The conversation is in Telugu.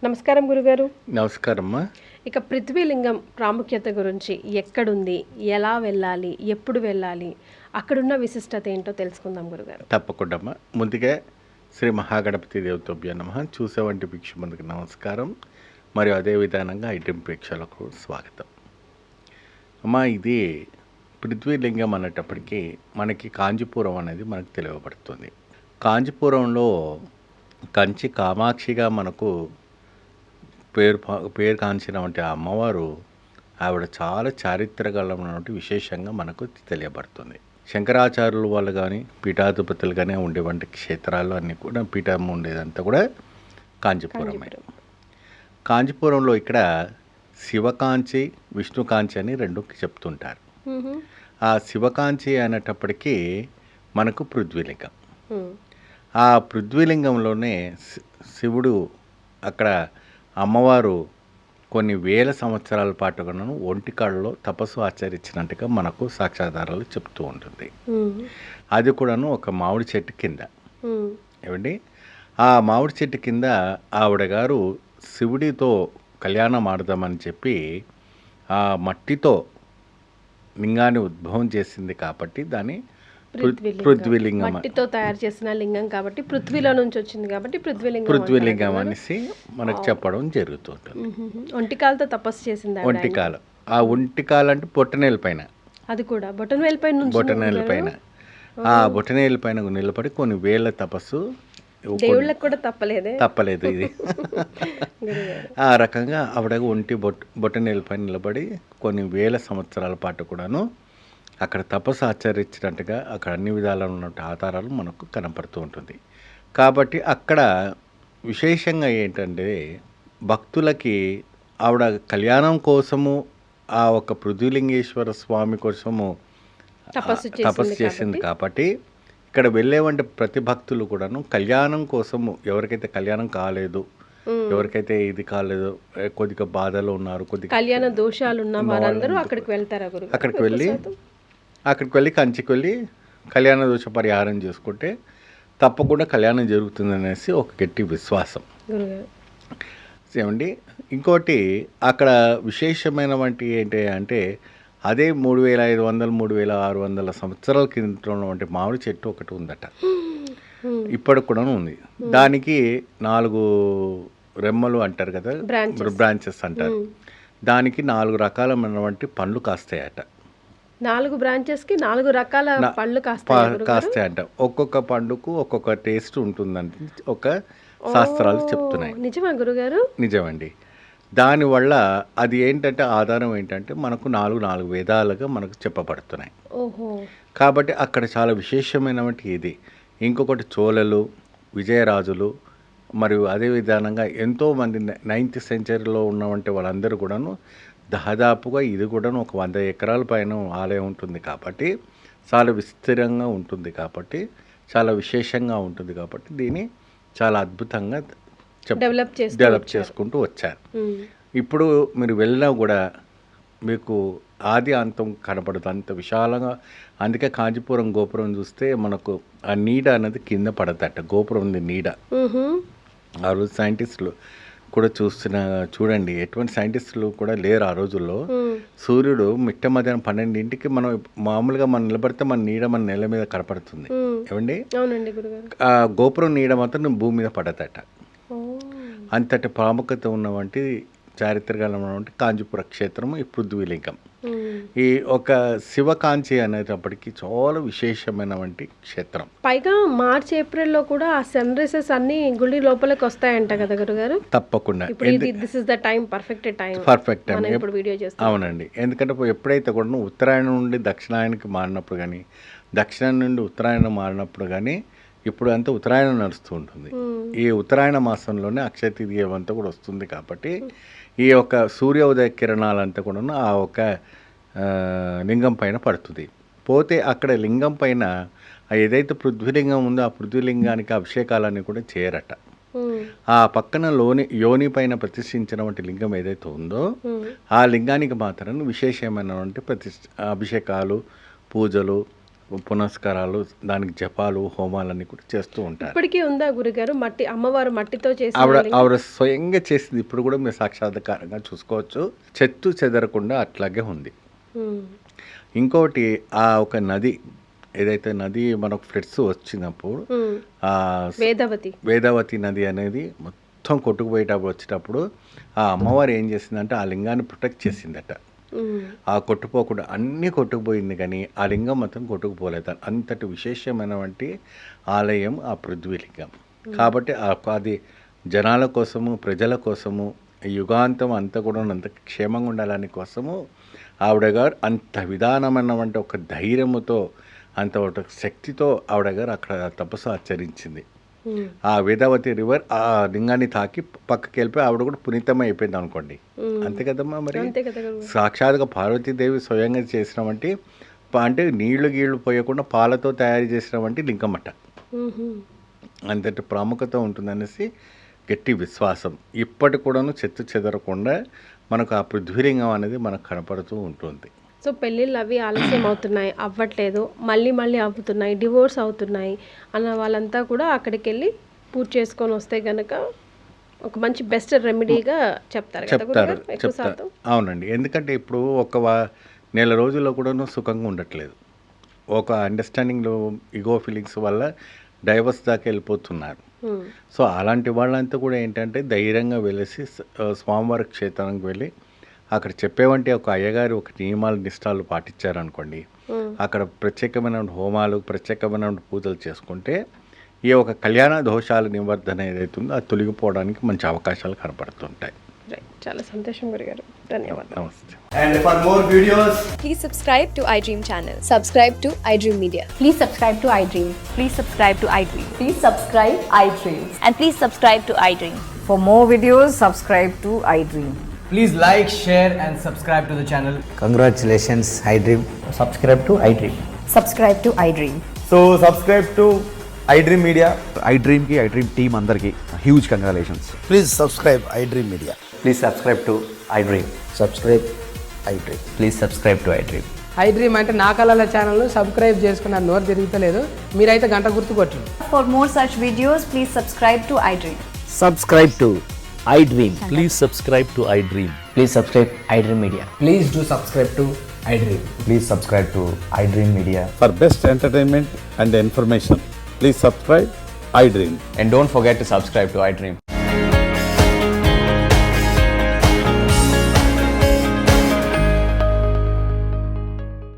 నమస్కారం గురుగారు. నమస్కారమ్మా. ఇక పృథ్వీలింగం ప్రాముఖ్యత గురించి ఎక్కడుంది, ఎలా వెళ్ళాలి, ఎప్పుడు వెళ్ళాలి, అక్కడున్న విశిష్టత ఏంటో తెలుసుకుందాం గురుగారు. తప్పకుండా అమ్మా. ముందుగా శ్రీ మహాగణపతి దేవతోభ్య నమః. చూసేవంటి భిక్షుమందుకు నమస్కారం. మరియు అదే విధానంగా ఐటెం ప్రేక్షకులకు స్వాగతం. అమ్మా, ఇది పృథ్వీలింగం అనేటప్పటికీ మనకి కాంచీపురం అనేది మనకు తెలియబడుతుంది. కాంచీపురంలో కంచి కామాక్షిగా మనకు పేరు కాంచినటువంటి ఆ అమ్మవారు ఆవిడ చాలా చారిత్రకమైనటువంటి విశేషంగా మనకు తెలియబడుతుంది. శంకరాచార్యుల వాళ్ళు కానీ పీఠాధిపతులు కానీ ఉండేవంటి క్షేత్రాలు అన్నీ కూడా పీఠం ఉండేదంతా కూడా కాంచీపురమే. కాంచీపురంలో ఇక్కడ శివకాంచి విష్ణుకాంచి అని రెండు చెప్తుంటారు. ఆ శివకాంచి అనేటప్పటికీ మనకు పృథ్వీలింగం. ఆ పృథ్వీలింగంలోనే శివుడు అక్కడ అమ్మవారు కొన్ని వేల సంవత్సరాల పాటుగాను ఒంటికాళ్ళలో తపస్సు ఆచరించినట్టుగా మనకు సాక్ష్యాధారాలు చెప్తూ ఉంటుంది. అది కూడాను ఒక మామిడి చెట్టు కింద. ఏమండి, ఆ మామిడి చెట్టు కింద ఆవిడ గారు శివుడితో కళ్యాణం ఆడదామని చెప్పి ఆ మట్టితో లింగాన్ని ఉద్భవం చేసింది కాబట్టి దాన్ని పృథ్వీలింగం, మట్టితో తయారు చేసిన లింగం కాబట్టి పృథ్వీలో నుంచి వచ్చింది కాబట్టి పృథ్వీలింగం అనేసి మనకు చెప్పడం జరుగుతుంటుంది. ఒంటికాలతో తపస్సు చేసింది. ఒంటికాలు, ఆ ఒంటికాలు అంటే బొట్టనేల పైన, అది కూడా బొటనవేలు పైన, బొటనేల పైన, ఆ బొటనేల పైన నిలబడి కొన్ని వేల తపస్సు దేవుళ్ళకి కూడా తప్పలేదు ఇది. ఆ రకంగా ఆవిడ బొటనేల పైన నిలబడి కొన్ని వేల సంవత్సరాల పాటు కూడాను అక్కడ తపస్సు ఆచరించినట్టుగా అక్కడ అన్ని విధాలు ఉన్న ఆధారాలు మనకు కనపడుతూ ఉంటుంది. కాబట్టి అక్కడ విశేషంగా ఏంటంటే భక్తులకి ఆవిడ కళ్యాణం కోసము ఆ ఒక పృథ్వీలింగేశ్వర స్వామి కోసము తపస్సు చేసింది కాబట్టి ఇక్కడ వెళ్ళేవంటి ప్రతి భక్తులు కూడాను కళ్యాణం కోసము, ఎవరికైతే కళ్యాణం కాలేదు, ఎవరికైతే ఇది కాలేదు, కొద్దిగా బాధలో ఉన్నారు, కొద్దిగా కళ్యాణ దోషాలు ఉన్న వారందరూ అక్కడికి వెళ్తారు. అక్కడికి వెళ్ళి కంచికి వెళ్ళి కళ్యాణ దోష పరిహారం చేసుకుంటే తప్పకుండా కళ్యాణం జరుగుతుంది అనేసి ఒక గట్టి విశ్వాసం. ఏమండి, ఇంకోటి అక్కడ విశేషమైన వంటి ఏంటి అంటే అదే 3500 3600 సంవత్సరాల కింద ఉన్నటువంటి మామిడి చెట్టు ఒకటి ఉందట. ఇప్పటికి కూడా ఉంది. దానికి 4 రెమ్మలు అంటారు కదా, బ్రాంచెస్ అంటారు. దానికి 4 రకాలమైనటువంటి పండ్లు కాస్తాయట. 4 బ్రాంచెస్కి 4 రకాల పళ్ళు కాస్తాయంట. ఒక్కొక్క పండుకు ఒక్కొక్క టేస్ట్ ఉంటుందంటే ఒక శాస్త్రాలు చెప్తున్నాయి. నిజమా గురుగారు? నిజమండి. దానివల్ల అది ఏంటంటే ఆధారం ఏంటంటే మనకు 4 వేదాలుగా మనకు చెప్పబడుతున్నాయి. కాబట్టి అక్కడ చాలా విశేషమైనటువంటి ఇది. ఇంకొకటి చోళలు, విజయరాజులు మరియు అదే విధానంగా ఎంతోమంది 9th సెంచరీలో ఉన్నవంటి వాళ్ళందరూ కూడాను దాదాపుగా ఇది కూడా ఒక 100 ఎకరాల పైన ఆలయం ఉంటుంది కాబట్టి చాలా విస్తీర్ణంగా ఉంటుంది కాబట్టి చాలా విశేషంగా ఉంటుంది కాబట్టి దీన్ని చాలా అద్భుతంగా డెవలప్ చేసుకుంటూ వచ్చారు. ఇప్పుడు మీరు వెళ్ళినా కూడా మీకు ఆది అంతం కనపడదు, అంత విశాలంగా. అందుకే కాంచీపురం గోపురం చూస్తే మనకు ఆ నీడ అనేది కింద పడదట, గోపురం నీడ. ఆ రోజు సైంటిస్టులు కూడా చూడండి, ఎటువంటి సైంటిస్టులు కూడా లేరు ఆ రోజుల్లో. సూర్యుడు మిట్ట మధ్యాహ్నం 12ంటికి మనం మామూలుగా మనం నిలబడితే మన నీడ మన నెల మీద కనపడుతుంది. ఏమండి, ఆ గోపురం నీడ మాత్రం భూమి మీద పడదట. అంతటి ప్రాముఖ్యత ఉన్నవంటి చారిత్రకమైనటువంటి కాంచీపుర క్షేత్రం ఈ పృథ్వీలింగం. ఈ ఒక శివకాంచి అనేటప్పటికి చాలా విశేషమైనటువంటి క్షేత్రం. పైగా మార్చ్ ఏప్రిల్లో కూడా ఆ సన్ రైజెస్ అన్ని గుడి లోపలికి వస్తాయంట కదా గురుగారు? తప్పకుండా. Perfect time. అవునండి. ఎందుకంటే ఎప్పుడైతే కూడా ఉత్తరాయణం నుండి దక్షిణాయనకి మారినప్పుడు కానీ, దక్షిణం నుండి ఉత్తరాయణం మారినప్పుడు కానీ, ఇప్పుడు అంతా ఉత్తరాయణం నడుస్తూ ఉంటుంది. ఈ ఉత్తరాయణ మాసంలోనే అక్షయ తృతీయ అంతా కూడా వస్తుంది కాబట్టి ఈ యొక్క సూర్యోదయ కిరణాలంతా కూడా ఆ ఒక లింగం పైన పడుతుంది. పోతే అక్కడ లింగం పైన ఏదైతే పృథ్వీలింగం ఉందో ఆ పృథ్వీలింగానికి అభిషేకాలన్నీ కూడా చేయరట. ఆ పక్కన యోని పైన ప్రతిష్ఠించినటువంటి లింగం ఏదైతే ఉందో ఆ లింగానికి మాత్రం విశేషమైనటువంటి అభిషేకాలు, పూజలు, పునస్కారాలు, దానికి జపాలు, హోమాలన్నీ కూడా చేస్తూ ఉంటారు. ఇప్పటికీ ఉందా గురుగారు మట్టి అమ్మవారు మట్టితో చేసిన ఆవిడ స్వయంగా చేసింది ఇప్పుడు కూడా మీరు సాక్షాత్కారంగా చూసుకోవచ్చు. చెట్టు చెదరకుండా అట్లాగే ఉంది. ఇంకోటి ఆ ఒక నది ఏదైతే నది మనకు ఫ్లడ్స్ వచ్చినప్పుడు వేదావతి నది అనేది మొత్తం కొట్టుకుపోయేటప్పుడు వచ్చేటప్పుడు ఆ అమ్మవారు ఏం చేసిందంటే ఆ లింగాన్ని ప్రొటెక్ట్ చేసిందట. ఆ కొట్టుపోకుండా అన్నీ కొట్టుకుపోయింది, కానీ ఆ లింగం మొత్తం కొట్టుకుపోలేదు. అంతటి విశేషమైనటువంటి ఆలయం ఆ పృథ్వీలింగం. కాబట్టి అది జనాల కోసము, ప్రజల కోసము, యుగాంతం అంతా కూడా అంత క్షేమంగా ఉండాలని కోసము ఆవిడ గారు అంత విధానమైనటువంటి ఒక ధైర్యముతో, అంత ఒక శక్తితో ఆవిడ గారు అక్కడ తపస్సు ఆచరించింది. ఆ వేదావతి రివర్ ఆ లింగాన్ని తాకి పక్కకి వెళ్ళిపోయి ఆవిడ కూడా పునీతమై అయిపోయింది అనుకోండి. అంతే కదమ్మా. మరి సాక్షాత్గా పార్వతీదేవి స్వయంగా చేసినవంటి అంటే నీళ్లు గీళ్లు పోయకుండా పాలతో తయారు చేసినవంటి లింగమట. అంతటి ప్రాముఖ్యత ఉంటుందనేసి గట్టి విశ్వాసం. ఇప్పటి కూడాను చెత్త చెదరకుండా మనకు ఆ పృథ్వీలింగం అనేది మనకు కనపడుతూ ఉంటుంది. సో పెళ్ళిళ్ళు అవి ఆలస్యం అవుతున్నాయి, అవ్వట్లేదు, మళ్ళీ అవుతున్నాయి, డివోర్స్ అవుతున్నాయి అన్న వాళ్ళంతా కూడా అక్కడికి వెళ్ళి పూజ చేసుకొని వస్తే కనుక ఒక మంచి బెస్ట్ రెమెడీగా చెప్తారు. అవునండి. ఎందుకంటే ఇప్పుడు ఒక నెల రోజుల్లో కూడాను సుఖంగా ఉండట్లేదు. ఒక అండర్స్టాండింగ్లో ఈగో ఫీలింగ్స్ వల్ల డైవర్స్ దాకా వెళ్ళిపోతున్నారు. సో అలాంటి వాళ్ళంతా కూడా ఏంటంటే ధైర్యంగా వెళ్ళేసి స్వామివారి క్షేత్రానికి వెళ్ళి అక్కడ చెప్పేవంటి ఒక అయ్యగారి ఒక నియమాలు నిష్టాలు పాటించారనుకోండి, అక్కడ ప్రత్యేకమైన హోమాలు, ప్రత్యేకమైన పూజలు చేసుకుంటే ఈ ఒక కళ్యాణ దోషాల నివర్ధన ఏదైతే ఉందో అది తొలగిపోవడానికి మంచి అవకాశాలు కనపడుతుంటాయి. చాలా సంతోషం గురుగారు, ధన్యవాదాలు. నమస్తే. And for more videos, please subscribe to iDream channel. Subscribe to iDream Media. Please subscribe to iDream. Please subscribe to iDream. Please subscribe iDream. And please subscribe to iDream. For more videos, subscribe to iDream. please like, share and subscribe to the channel. Congratulations, iDream. Subscribe to iDream. Subscribe to iDream. So subscribe to iDream Media. iDream team అందరికి huge congratulations. Please subscribe iDream Media. Please subscribe to iDream. Subscribe iDream. Please subscribe to iDream. iDream అంటే నా కళల ఛానల్ను సబ్స్క్రైబ్ చేసుకున్న నోరు తిరుగుతలేదు, మీరైతే గంట గుర్తు కొట్టండి. For more such videos, please subscribe to iDream. Subscribe to iDream. Please subscribe to iDream. Please subscribe iDream Media. Please do subscribe to iDream. Please subscribe to iDream Media. For best entertainment and information, please subscribe iDream. And don't forget to subscribe to iDream.